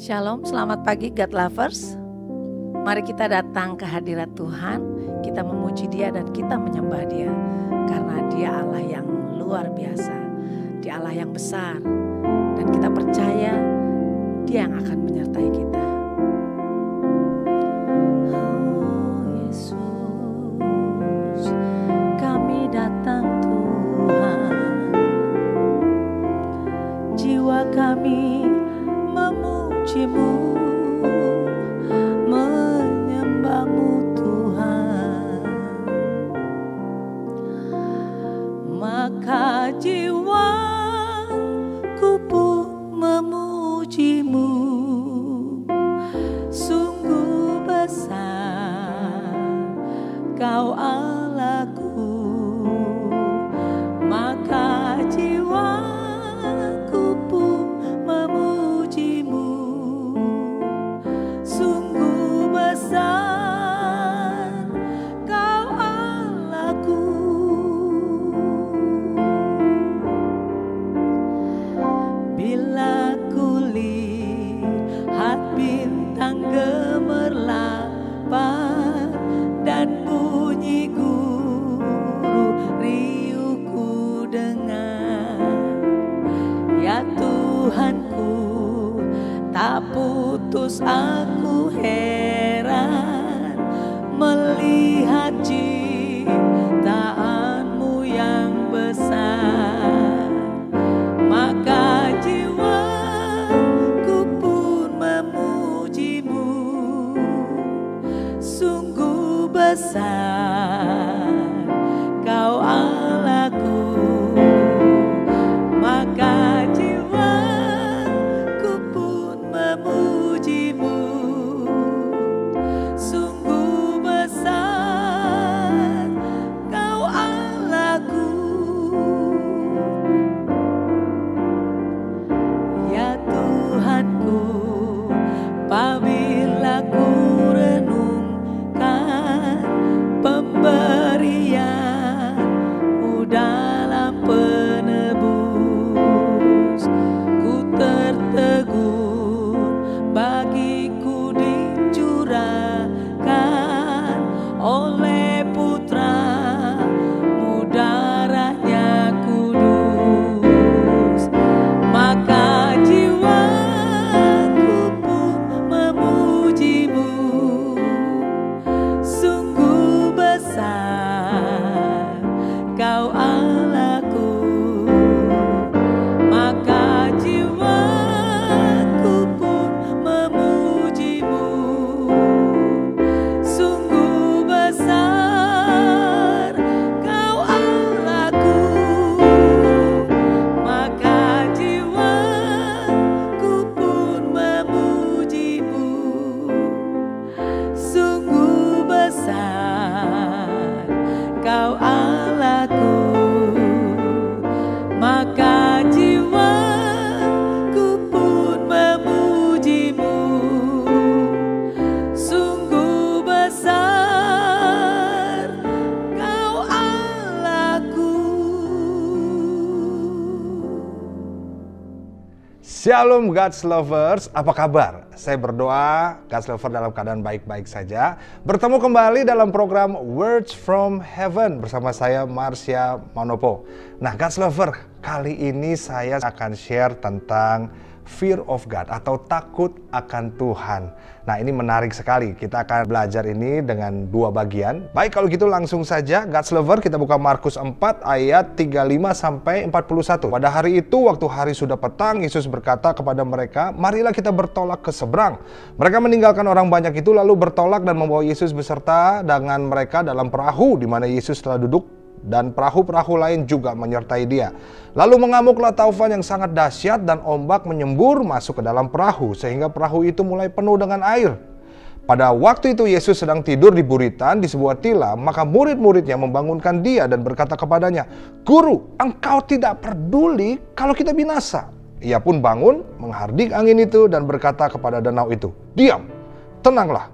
Shalom, selamat pagi God Lovers. Mari kita datang ke hadirat Tuhan, kita memuji Dia dan kita menyembah Dia. Karena Dia Allah yang luar biasa, Dia Allah yang besar. Dan kita percaya Dia yang akan menyertai kita. Oh Yesus, kami datang Tuhan. Jiwa kami memujimu, menyembahmu Tuhan. Maka jiwaku pun memujimu. Sungguh besar Kau Allahku. Maka jiwaku pun memujimu. Sungguh besar Kau Allahku. Bila kulihat bintang gemerlapan dan bunyi guru riuhku dengar, ya Tuhanku, tak putus aku heran melihat ciptaanmu yang besar. Maka jiwaku pun memujimu. Sungguh besar Kau Allahku. Maka jiwaku pun memujimu. Sungguh besar Kau Allahku. Ya Tuhanku, apabila ku renungkan pemberian-Mu dalam penebus, ku tertegun bagiku dicurahkan oleh Putra-Mu darahnya kudus. Maka jiwaku pun memujimu. Sungguh besar Kau Allahku. Maka jiwaku pun memujimu. Sungguh besar Kau Allahku. Maka jiwaku pun memujimu. Sungguh besar Kau Allahku. Maka jiwaku pun memujimu. Sungguh besar Kau Allahku. Shalom God's Lovers, apa kabar? Saya berdoa God's Lover dalam keadaan baik-baik saja. Bertemu kembali dalam program Words from Heaven bersama saya Marsha Manopo. Nah God's Lover, kali ini saya akan share tentang fear of God atau takut akan Tuhan. Nah ini menarik sekali, kita akan belajar ini dengan dua bagian. Baik kalau gitu langsung saja God's Lover, kita buka Markus 4 ayat 35 sampai 41. Pada hari itu waktu hari sudah petang, Yesus berkata kepada mereka, marilah kita bertolak ke seberang. Mereka meninggalkan orang banyak itu lalu bertolak dan membawa Yesus beserta dengan mereka dalam perahu di mana Yesus telah duduk, dan perahu-perahu lain juga menyertai Dia. Lalu mengamuklah taufan yang sangat dahsyat dan ombak menyembur masuk ke dalam perahu sehingga perahu itu mulai penuh dengan air. Pada waktu itu Yesus sedang tidur di buritan di sebuah tilam, maka murid-muridnya membangunkan Dia dan berkata kepadanya, "Guru, Engkau tidak peduli kalau kita binasa." Ia pun bangun, menghardik angin itu dan berkata kepada danau itu, "Diam, tenanglah."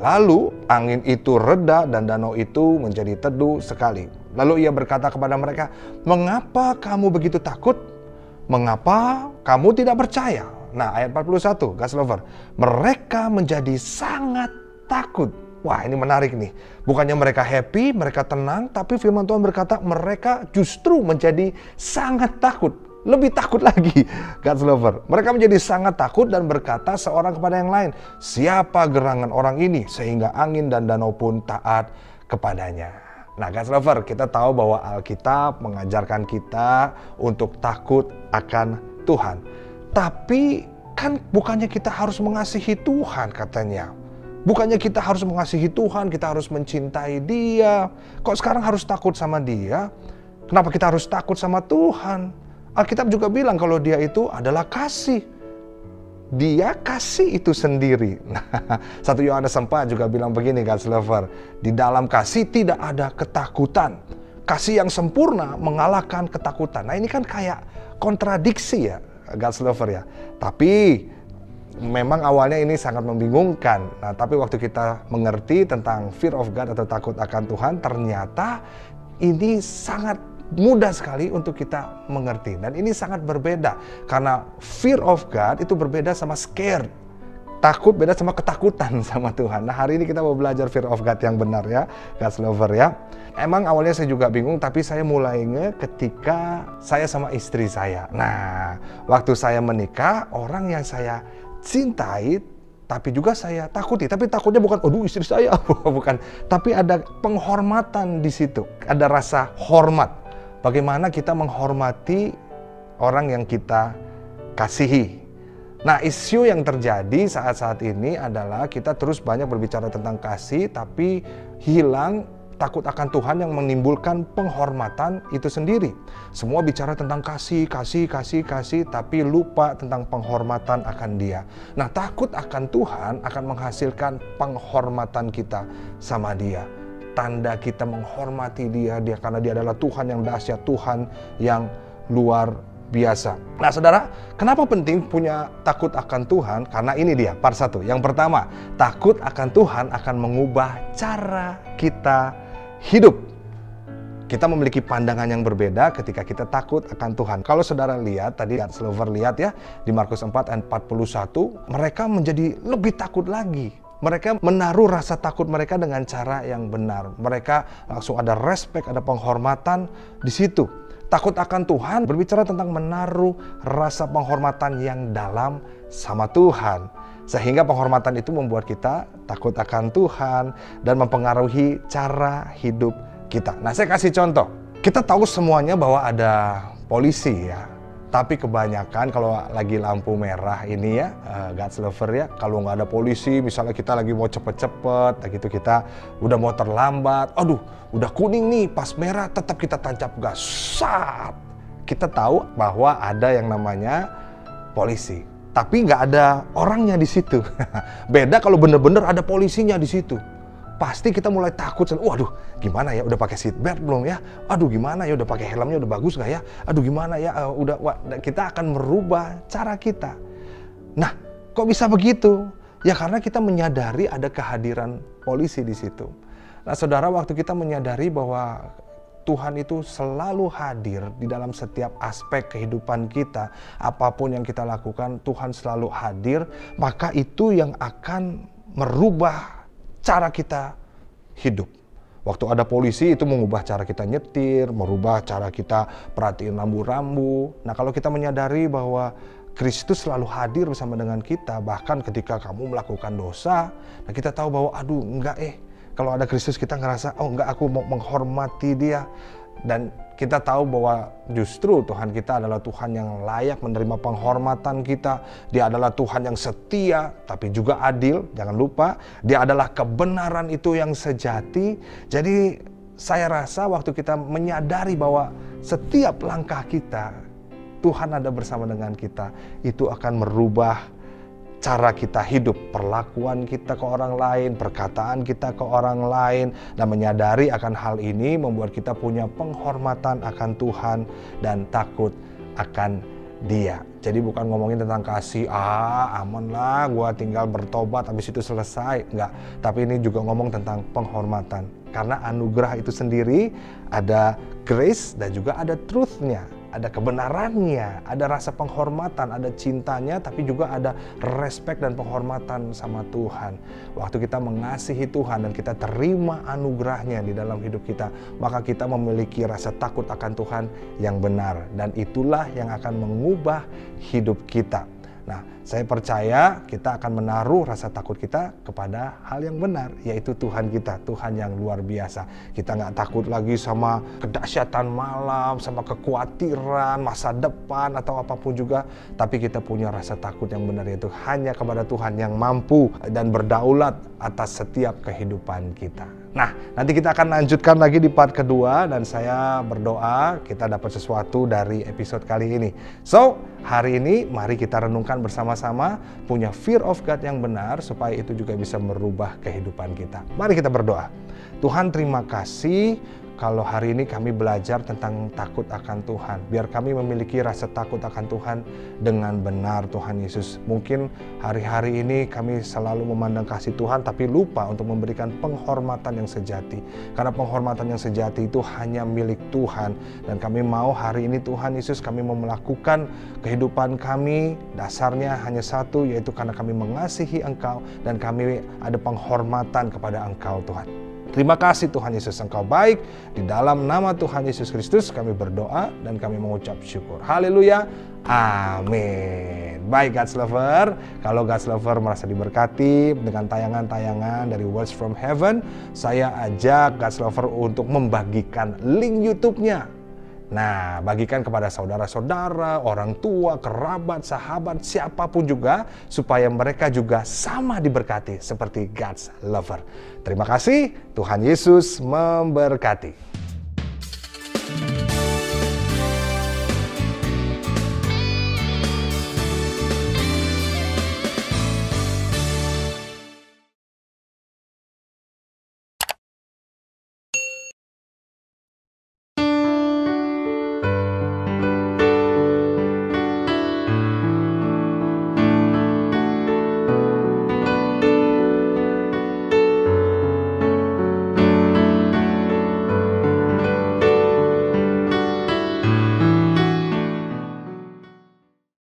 Lalu angin itu reda dan danau itu menjadi teduh sekali. Lalu ia berkata kepada mereka, "Mengapa kamu begitu takut? Mengapa kamu tidak percaya?" Nah, ayat 41, God's lover. Mereka menjadi sangat takut. Wah, ini menarik nih. Bukannya mereka happy, mereka tenang, tapi firman Tuhan berkata mereka justru menjadi sangat takut. Lebih takut lagi, God's lover. Mereka menjadi sangat takut dan berkata seorang kepada yang lain, siapa gerangan orang ini sehingga angin dan danau pun taat kepadanya. Nah, God's lover, kita tahu bahwa Alkitab mengajarkan kita untuk takut akan Tuhan. Tapi kan bukannya kita harus mengasihi Tuhan katanya. Bukannya kita harus mengasihi Tuhan, kita harus mencintai Dia. Kok sekarang harus takut sama Dia? Kenapa kita harus takut sama Tuhan? Alkitab juga bilang kalau Dia itu adalah kasih. Dia kasih itu sendiri. Nah, 1 Yohanes 4 juga bilang begini, God's lover. Di dalam kasih tidak ada ketakutan. Kasih yang sempurna mengalahkan ketakutan. Nah, ini kan kayak kontradiksi ya, God's lover ya. Tapi memang awalnya ini sangat membingungkan. Nah, tapi waktu kita mengerti tentang fear of God atau takut akan Tuhan, ternyata ini sangat mudah sekali untuk kita mengerti. Dan ini sangat berbeda. Karena fear of God itu berbeda sama scared. Takut beda sama ketakutan sama Tuhan. Nah, hari ini kita mau belajar fear of God yang benar ya, God's lover ya. Emang awalnya saya juga bingung, tapi saya mulainya ketika saya sama istri saya. Nah, waktu saya menikah, orang yang saya cintai, tapi juga saya takuti. Tapi takutnya bukan, aduh istri saya, bukan. Tapi ada penghormatan di situ. Ada rasa hormat. Bagaimana kita menghormati orang yang kita kasihi. Nah, isu yang terjadi saat-saat ini adalah kita terus banyak berbicara tentang kasih, tapi hilang takut akan Tuhan yang menimbulkan penghormatan itu sendiri. Semua bicara tentang kasih, tapi lupa tentang penghormatan akan Dia. Nah, takut akan Tuhan akan menghasilkan penghormatan kita sama Dia. Tanda kita menghormati Dia karena Dia adalah Tuhan yang dahsyat, Tuhan yang luar biasa. Nah, saudara, kenapa penting punya takut akan Tuhan? Karena ini dia, part 1. Yang pertama, takut akan Tuhan akan mengubah cara kita hidup. Kita memiliki pandangan yang berbeda ketika kita takut akan Tuhan. Kalau saudara lihat, tadi God's lover lihat ya, di Markus 4 ayat 41, mereka menjadi lebih takut lagi. Mereka menaruh rasa takut mereka dengan cara yang benar. Mereka langsung ada respect, ada penghormatan di situ. Takut akan Tuhan berbicara tentang menaruh rasa penghormatan yang dalam sama Tuhan. Sehingga penghormatan itu membuat kita takut akan Tuhan dan mempengaruhi cara hidup kita. Nah, saya kasih contoh. Kita tahu semuanya bahwa ada polisi ya. Tapi kebanyakan kalau lagi lampu merah ini ya, God's lover ya, kalau nggak ada polisi, misalnya kita lagi mau cepet-cepet, gitu kita udah mau terlambat, aduh udah kuning nih, pas merah tetap kita tancap gas, sat. Kita tahu bahwa ada yang namanya polisi, tapi nggak ada orangnya di situ. Beda kalau bener-bener ada polisinya di situ. Pasti kita mulai takut, waduh gimana ya, udah pakai seat belt belum ya, aduh gimana ya, udah pakai helmnya udah bagus nggak ya, aduh gimana ya, kita akan merubah cara kita. Nah, kok bisa begitu? Ya karena kita menyadari ada kehadiran polisi di situ. Nah, saudara, waktu kita menyadari bahwa Tuhan itu selalu hadir di dalam setiap aspek kehidupan kita, apapun yang kita lakukan, Tuhan selalu hadir, maka itu yang akan merubah cara kita hidup. Waktu ada polisi itu mengubah cara kita nyetir, merubah cara kita perhatiin rambu-rambu. Nah, kalau kita menyadari bahwa Kristus selalu hadir bersama dengan kita, bahkan ketika kamu melakukan dosa, nah kita tahu bahwa aduh enggak kalau ada Kristus kita ngerasa oh enggak, aku mau menghormati Dia. Dan kita tahu bahwa justru Tuhan kita adalah Tuhan yang layak menerima penghormatan kita. Dia adalah Tuhan yang setia tapi juga adil. Jangan lupa, Dia adalah kebenaran itu yang sejati. Jadi saya rasa waktu kita menyadari bahwa setiap langkah kita Tuhan ada bersama dengan kita, itu akan merubah cara kita hidup, perlakuan kita ke orang lain, perkataan kita ke orang lain, dan menyadari akan hal ini membuat kita punya penghormatan akan Tuhan dan takut akan Dia. Jadi bukan ngomongin tentang kasih, aman lah, gua tinggal bertobat habis itu selesai, enggak. Tapi ini juga ngomong tentang penghormatan. Karena anugerah itu sendiri ada grace dan juga ada truth-nya. ada kebenarannya, ada rasa penghormatan, ada cintanya, tapi juga ada respect dan penghormatan sama Tuhan. Waktu kita mengasihi Tuhan dan kita terima anugerahnya di dalam hidup kita, maka kita memiliki rasa takut akan Tuhan yang benar. Dan itulah yang akan mengubah hidup kita. Nah, saya percaya kita akan menaruh rasa takut kita kepada hal yang benar, yaitu Tuhan kita, Tuhan yang luar biasa. Kita nggak takut lagi sama kedahsyatan malam, sama kekhawatiran, masa depan, atau apapun juga. Tapi kita punya rasa takut yang benar, yaitu hanya kepada Tuhan yang mampu dan berdaulat atas setiap kehidupan kita. Nah, nanti kita akan lanjutkan lagi di part kedua, dan saya berdoa kita dapat sesuatu dari episode kali ini. So, hari ini mari kita renungkan bersama-sama, punya fear of God yang benar, supaya itu juga bisa merubah kehidupan kita. Mari kita berdoa. Tuhan, terima kasih kalau hari ini kami belajar tentang takut akan Tuhan. Biar kami memiliki rasa takut akan Tuhan dengan benar, Tuhan Yesus. Mungkin hari-hari ini kami selalu memandang kasih Tuhan, tapi lupa untuk memberikan penghormatan yang sejati. Karena penghormatan yang sejati itu hanya milik Tuhan. Dan kami mau hari ini, Tuhan Yesus, kami mau melakukan kehidupan kami, dasarnya hanya satu, yaitu karena kami mengasihi Engkau dan kami ada penghormatan kepada Engkau, Tuhan. Terima kasih Tuhan Yesus, Engkau baik. Di dalam nama Tuhan Yesus Kristus kami berdoa dan kami mengucap syukur. Haleluya. Amin. Baik God's Lover, kalau God's Lover merasa diberkati dengan tayangan-tayangan dari Words from Heaven, saya ajak God's Lover untuk membagikan link YouTube-nya. Nah, bagikan kepada saudara-saudara, orang tua, kerabat, sahabat, siapapun juga, supaya mereka juga sama diberkati seperti God's Lover. Terima kasih, Tuhan Yesus memberkati.